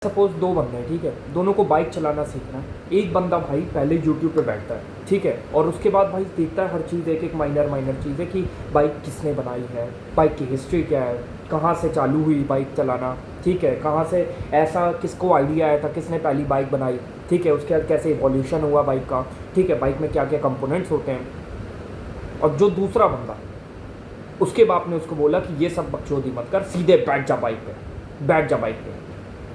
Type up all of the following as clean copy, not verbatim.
Suppose दो बंदे हैं, ठीक है, दोनों को बाइक चलाना सीखना है। एक बंदा भाई पहले यूट्यूब पे बैठता है, ठीक है, और उसके बाद भाई देखता है हर चीज़, एक एक माइनर चीज़ है कि बाइक किसने बनाई है, बाइक की हिस्ट्री क्या है, कहाँ से चालू हुई बाइक चलाना, ठीक है, कहाँ से ऐसा किसको आइडिया आया था, किसने पहली बाइक बनाई, ठीक है, उसके बाद कैसे इवोल्यूशन हुआ बाइक का, ठीक है, बाइक में क्या क्या कंपोनेंट्स होते हैं। और जो दूसरा बंदा, उसके बाप ने उसको बोला कि ये सब बकचोदी मत कर, सीधे बैठ जा बाइक पे, बैठ जा बाइक पे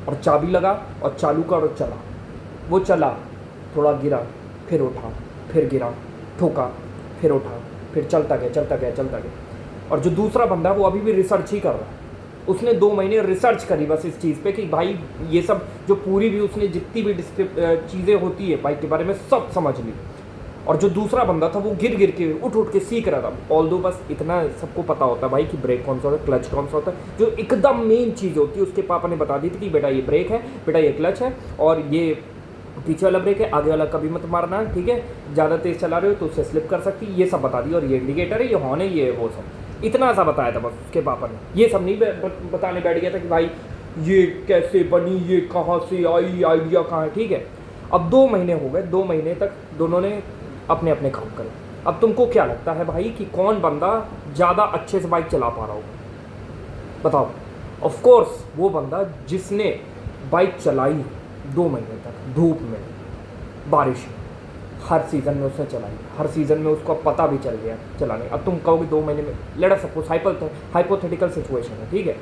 और चाबी लगा और चालू कर और चला। वो चला, थोड़ा गिरा, फिर उठा, फिर गिरा, ठोका, फिर उठा, फिर चलता गया। और जो दूसरा बंदा वो अभी भी रिसर्च ही कर रहा है। उसने 2 महीने रिसर्च करी बस इस चीज़ पे कि भाई ये सब जो पूरी भी उसने जितनी भी चीज़ें होती है बाइक के बारे में सब समझ ली। और जो दूसरा बंदा था वो गिर के उठ के सीख रहा था। ऑल दो बस इतना सबको पता होता है भाई कि ब्रेक कौन सा होता है, क्लच कौन सा होता है, जो एकदम मेन चीज़ होती है। उसके पापा ने बता दी थी कि बेटा ये ब्रेक है, बेटा ये क्लच है, और ये पीछे वाला ब्रेक है, आगे वाला कभी मत मारना, ठीक है, ज़्यादा तेज़ चला रहे हो तो उससे स्लिप कर सकती है, ये सब बता दिया। और ये इंडिकेटर है, ये हॉर्न है, ये वो सब, इतना सा बताया था बस उसके पापा ने। ये सब नहीं बताने बैठ गया था कि भाई ये कैसे बनी, ये कहाँ से आई, आइडिया कहाँ है, ठीक है। अब 2 महीने हो गए, 2 महीने तक दोनों ने अपने अपने काम करे। अब तुमको क्या लगता है भाई कि कौन बंदा ज़्यादा अच्छे से बाइक चला पा रहा होगा, बताओ। ऑफ कोर्स वो बंदा जिसने बाइक चलाई 2 महीने तक, धूप में, बारिश, हर सीज़न में उसने चलाई, हर सीज़न में उसको पता भी चल गया चलाने। अब तुम कहोगे 2 महीने में, लेट्स सपोज हाइपोथेटिकल सिचुएशन है, ठीक है,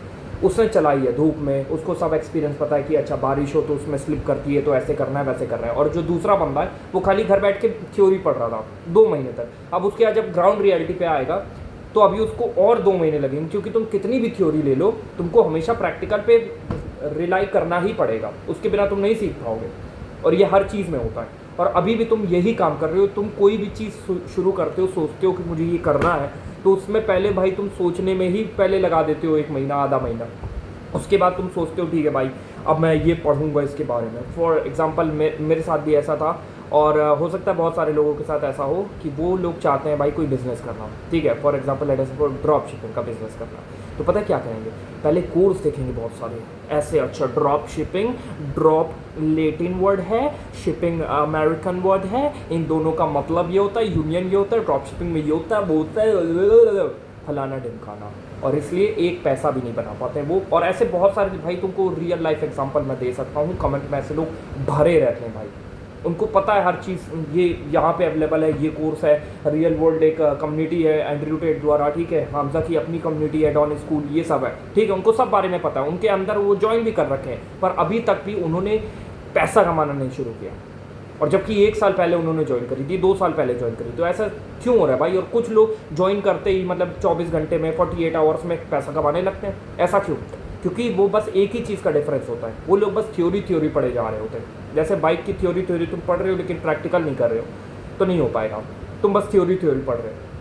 उसने चलाई है धूप में, उसको सब एक्सपीरियंस पता है कि अच्छा बारिश हो तो उसमें स्लिप करती है तो ऐसे करना है वैसे करना है। और जो दूसरा बंदा है वो खाली घर बैठ के थ्योरी पढ़ रहा था 2 महीने तक। अब उसके बाद जब ग्राउंड रियलिटी पे आएगा तो अभी उसको और 2 महीने लगेंगे, क्योंकि तुम कितनी भी थ्योरी ले लो तुमको हमेशा प्रैक्टिकल पे रिलाई करना ही पड़ेगा, उसके बिना तुम नहीं सीख पाओगे। और ये हर चीज़ में होता है। और अभी भी तुम यही काम कर रहे हो। तुम कोई भी चीज़ शुरू करते हो, सोचते हो कि मुझे ये करना है, तो उसमें पहले भाई तुम सोचने में ही पहले लगा देते हो 1 महीना, आधा महीना। उसके बाद तुम सोचते हो ठीक है भाई अब मैं ये पढ़ूंगा इसके बारे में। फॉर एग्जांपल मेरे साथ भी ऐसा था, और हो सकता है बहुत सारे लोगों के साथ ऐसा हो कि वो लोग चाहते हैं भाई कोई बिज़नेस करना, ठीक है, for example let us suppose drop shipping का बिज़नेस करना। तो पता है क्या करेंगे, पहले कोर्स देखेंगे बहुत सारे ऐसे। अच्छा, drop shipping, drop Latin word है, शिपिंग अमेरिकन वर्ड है, इन दोनों का मतलब ये होता है, यूनियन ये होता है, ड्रॉप शिपिंग में ये होता है, वो होता है, फलाना ढिमकाना। और इसलिए एक पैसा भी नहीं बना पाते हैं वो। और ऐसे बहुत सारे भाई, तुमको रियल लाइफ एग्जांपल मैं दे सकता हूँ, कमेंट में ऐसे लोग भरे रहते हैं भाई। उनको पता है हर चीज़, ये यहाँ पे अवेलेबल है, ये कोर्स है, रियल वर्ल्ड एक कम्युनिटी है एंड्रयू टेट द्वारा, ठीक है, हमजा की अपनी कम्युनिटी है, डॉन स्कूल, ये सब है, ठीक है, उनको सब बारे में पता है, उनके अंदर वो ज्वाइन भी कर रखे हैं, पर अभी तक भी उन्होंने पैसा कमाना नहीं शुरू किया। और जबकि 1 साल पहले उन्होंने ज्वाइन करी थी, 2 साल पहले ज्वाइन करी। तो ऐसा क्यों हो रहा है भाई? और कुछ लोग ज्वाइन करते ही मतलब 24 घंटे में, 48 आवर्स में पैसा कमाने लगते हैं, ऐसा क्यों? क्योंकि वो बस एक ही चीज़ का डिफरेंस होता है, वो लोग बस थ्योरी पढ़े जा रहे होते हैं। जैसे बाइक की थ्योरी तुम पढ़ रहे हो लेकिन प्रैक्टिकल नहीं कर रहे हो, तो नहीं हो पाएगा। तुम बस थ्योरी पढ़ रहे हो।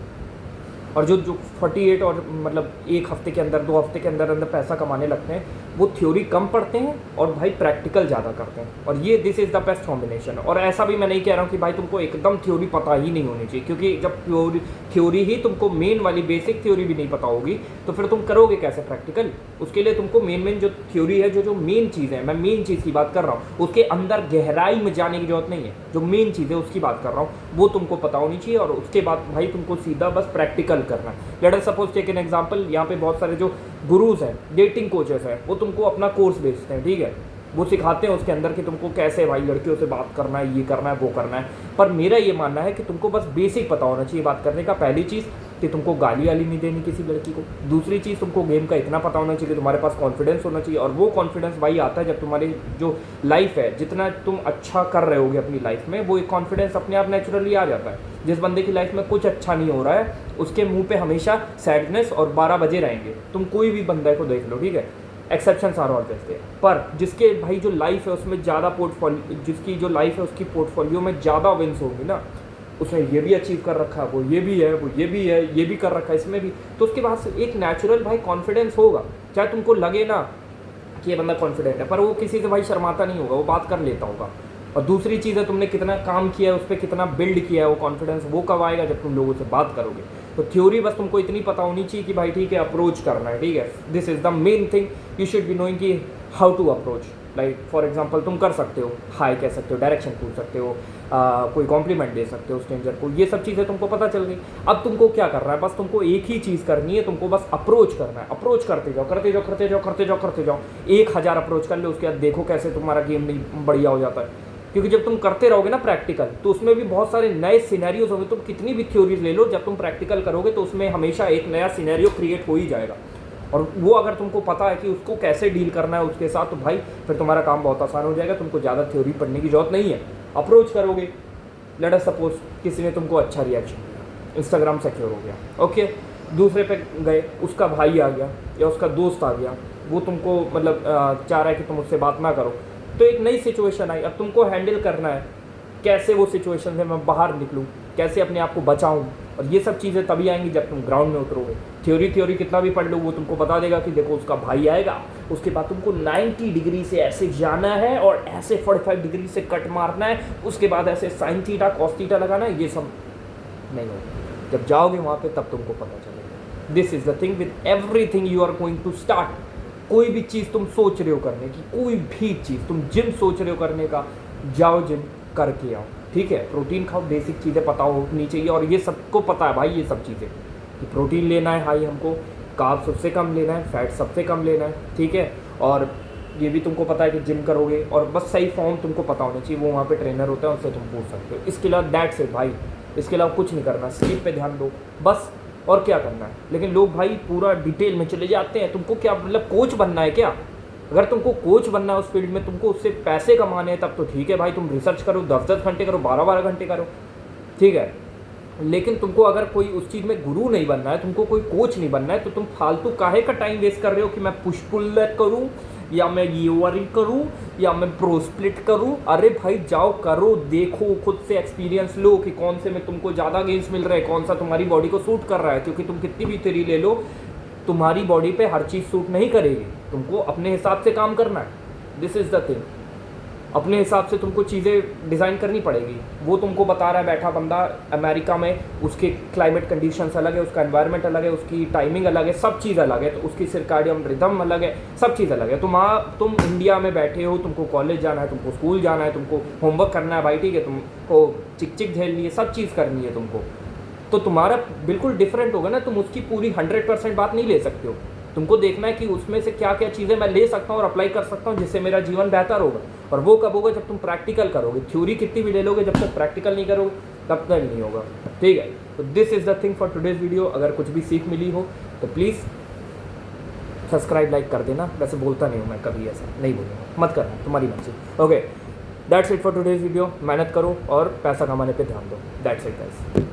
और जो 48 और मतलब 1 हफ्ते के अंदर, 2 हफ्ते के अंदर पैसा कमाने लगते हैं, वो थ्योरी कम पढ़ते हैं और भाई प्रैक्टिकल ज़्यादा करते हैं। और ये this is the best combination. और ऐसा भी मैं नहीं कह रहा हूँ कि भाई तुमको एकदम थ्योरी पता ही नहीं होनी चाहिए, क्योंकि जब थ्योरी ही तुमको मेन वाली बेसिक थ्योरी भी नहीं पता होगी तो फिर तुम करोगे कैसे प्रैक्टिकल? उसके लिए तुमको मेन जो थ्योरी है, जो मेन चीज़ है, मैं मेन चीज़ की बात कर रहा हूँ, उसके अंदर गहराई में जाने की जरूरत नहीं है। जो मेन चीज़ है उसकी बात कर रहा हूँ, वो तुमको पता होनी चाहिए। और उसके बाद भाई तुमको सीधा बस प्रैक्टिकल करना है। Let us suppose take an example, यहाँ पे बहुत सारे जो गुरुज हैं, डेटिंग कोचेस हैं, वो तुमको अपना कोर्स बेचते हैं, ठीक है, वो सिखाते हैं उसके अंदर कि तुमको कैसे भाई लड़कियों से बात करना है, ये करना है, वो करना है। पर मेरा ये मानना है कि तुमको बस बेसिक पता होना चाहिए बात करने का। पहली चीज़ कि तुमको गाली वाली नहीं देनी किसी लड़की को। दूसरी चीज़, तुमको गेम का इतना पता होना चाहिए कि तुम्हारे पास कॉन्फिडेंस होना चाहिए। और वो कॉन्फिडेंस भाई आता है जब तुम्हारी जो लाइफ है, जितना तुम अच्छा कर रहे होगे अपनी लाइफ में, वो एक कॉन्फिडेंस अपने आप नेचुरली आ जाता है। जिस बंदे की लाइफ में कुछ अच्छा नहीं हो रहा है, उसके मुंह पे हमेशा सैडनेस और 12 बजे रहेंगे। तुम कोई भी बंदे को देख लो, ठीक है, एक्सेप्शंस आर ऑलवेज देयर। पर जिसके भाई जो लाइफ है उसमें ज़्यादा पोर्टफोलियो, जिसकी जो लाइफ है उसकी पोर्टफोलियो में ज़्यादा विंस होगी ना, उसने ये भी अचीव कर रखा है, वो ये भी है, वो ये भी है, ये भी कर रखा है, इसमें भी, तो उसके पास एक नेचुरल भाई कॉन्फिडेंस होगा। चाहे तुमको लगे ना कि ये बंदा कॉन्फिडेंट है, पर वो किसी से भाई शर्माता नहीं होगा, वो बात कर लेता होगा। और दूसरी चीज़ है, तुमने कितना काम किया है, उस पर कितना बिल्ड किया है, वो कॉन्फिडेंस वो कब आएगा? जब तुम लोगों से बात करोगे। तो थ्योरी बस तुमको इतनी पता होनी चाहिए कि भाई ठीक है, अप्रोच करना है, ठीक है, this is the main thing. You should be knowing कि how to approach. Like for example तुम कर सकते हो, हाय कह सकते हो, डायरेक्शन पूछ सकते हो, कोई कॉम्प्लीमेंट दे सकते हो स्ट्रेंजर को, ये सब चीज़ें तुमको पता चल गई। अब तुमको क्या करना है, बस तुमको एक ही चीज़ करनी है, तुमको बस अप्रोच करना है, अप्रोच करते जाओ करते जाओ करते जाओ करते जाओ करते जाओ, 1000 अप्रोच कर लो, उसके बाद देखो कैसे तुम्हारा गेम नहीं बढ़िया हो जाता है। क्योंकि जब तुम करते रहोगे ना प्रैक्टिकल, तो उसमें भी बहुत सारे नए सिनेरियोज होंगे। तुम कितनी भी थ्योरीज ले लो, जब तुम प्रैक्टिकल करोगे तो उसमें हमेशा एक नया सिनेरियो क्रिएट हो ही जाएगा, और वो अगर तुमको पता है कि उसको कैसे डील करना है उसके साथ, तो भाई फिर तुम्हारा काम बहुत आसान हो जाएगा। तुमको ज़्यादा थ्योरी पढ़ने की जरूरत नहीं है, अप्रोच करोगे। लेट अस सपोज किसी ने तुमको अच्छा रिएक्शन दिया, इंस्टाग्राम सिक्योर हो गया, ओके, दूसरे पे गए, उसका भाई आ गया या उसका दोस्त आ गया, वो तुमको मतलब चाह रहा है कि तुम उससे बात ना करो, तो एक नई सिचुएशन आई। अब तुमको हैंडल करना है, कैसे वो सिचुएशन से मैं बाहर निकलूँ, कैसे अपने आप को बचाऊँ, और ये सब चीज़ें तभी आएंगी जब तुम ग्राउंड में उतरोगे। थ्योरी कितना भी पढ़ लो, वो तुमको बता देगा कि देखो उसका भाई आएगा, उसके बाद तुमको 90 डिग्री से ऐसे जाना है और ऐसे 45 डिग्री से कट मारना है, उसके बाद ऐसे साइन थीटा कॉस थीटा लगाना है, ये सब नहीं होगा। जब जाओगे वहाँ पे तब तुमको पता चलेगा। This is the thing with everything you are going to start. कोई भी चीज़ तुम सोच रहे हो करने की, कोई भी चीज़, तुम जिम सोच रहे हो करने का, जाओ जिम करके आओ, ठीक है। प्रोटीन खाओ, बेसिक चीज़ें पता होनी चाहिए, और ये सबको पता है भाई ये सब चीज़ें कि प्रोटीन लेना है हाई हमको, कार्ब सबसे कम लेना है, फैट सबसे कम लेना है, ठीक है। और ये भी तुमको पता है कि जिम करोगे, और बस सही फॉर्म तुमको पता होना चाहिए, वो वहाँ पे ट्रेनर होता है, उससे तुम पूछ सकते हो। इसके अलावा दैट्स इट भाई, इसके अलावा कुछ नहीं करना, स्लीप पे ध्यान दो बस, और क्या करना है। लेकिन लोग भाई पूरा डिटेल में चले जाते हैं। तुमको क्या मतलब कोच बनना है क्या? अगर तुमको कोच बनना है उस फील्ड में, तुमको उससे पैसे कमाने हैं, तब तो ठीक है भाई, तुम रिसर्च करो, 10-10 घंटे करो, 12-12 घंटे करो, ठीक है। लेकिन तुमको अगर कोई उस चीज़ में गुरु नहीं बनना है, तुमको कोई कोच नहीं बनना है, तो तुम फालतू काहे का टाइम वेस्ट कर रहे हो कि मैं पुश पुल लेग करूँ, या मैं ये वारी करूँ, या मैं प्रो स्प्लिट करूँ। अरे भाई जाओ करो, देखो, खुद से एक्सपीरियंस लो कि कौन से में तुमको ज़्यादा गेन्स मिल रहे हैं, कौन सा तुम्हारी बॉडी को सूट कर रहा है। क्योंकि तुम कितनी भी थ्योरी ले लो, तुम्हारी बॉडी पे हर चीज़ सूट नहीं करेगी, तुमको अपने हिसाब से काम करना है। दिस इज़ द थिंग, अपने हिसाब से तुमको चीज़ें डिज़ाइन करनी पड़ेगी। वो तुमको बता रहा है बैठा बंदा अमेरिका में, उसके क्लाइमेट कंडीशंस अलग है, उसका एनवायरनमेंट अलग है, उसकी टाइमिंग अलग है, सब चीज़ अलग है, तो उसकी सर्काडियम रिदम अलग है, सब चीज़ अलग है। तुम इंडिया में बैठे हो, तुमको कॉलेज जाना है, तुमको स्कूल जाना है, तुमको होमवर्क करना है भाई, ठीक है, तुमको चिक झेलनी है, सब चीज़ करनी है तुमको, तो तुम्हारा बिल्कुल डिफरेंट होगा ना। तुम उसकी पूरी 100% बात नहीं ले सकते हो। तुमको देखना है कि उसमें से क्या क्या चीज़ें मैं ले सकता हूँ और अप्लाई कर सकता हूँ, जिससे मेरा जीवन बेहतर होगा। और वो कब होगा? जब तुम प्रैक्टिकल करोगे। थ्योरी कितनी भी ले लोगे, जब तक प्रैक्टिकल नहीं करोगे तब तक नहीं होगा, ठीक है। तो this is the thing for today's video. अगर कुछ भी सीख मिली हो तो प्लीज़ सब्सक्राइब, लाइक कर देना। वैसे बोलता नहीं हूँ मैं, कभी ऐसा नहीं बोलूँगा, मत करना, तुम्हारी मर्जी। Okay, that's it for today's video. मेहनत करो और पैसा कमाने पे ध्यान दो। That's it guys.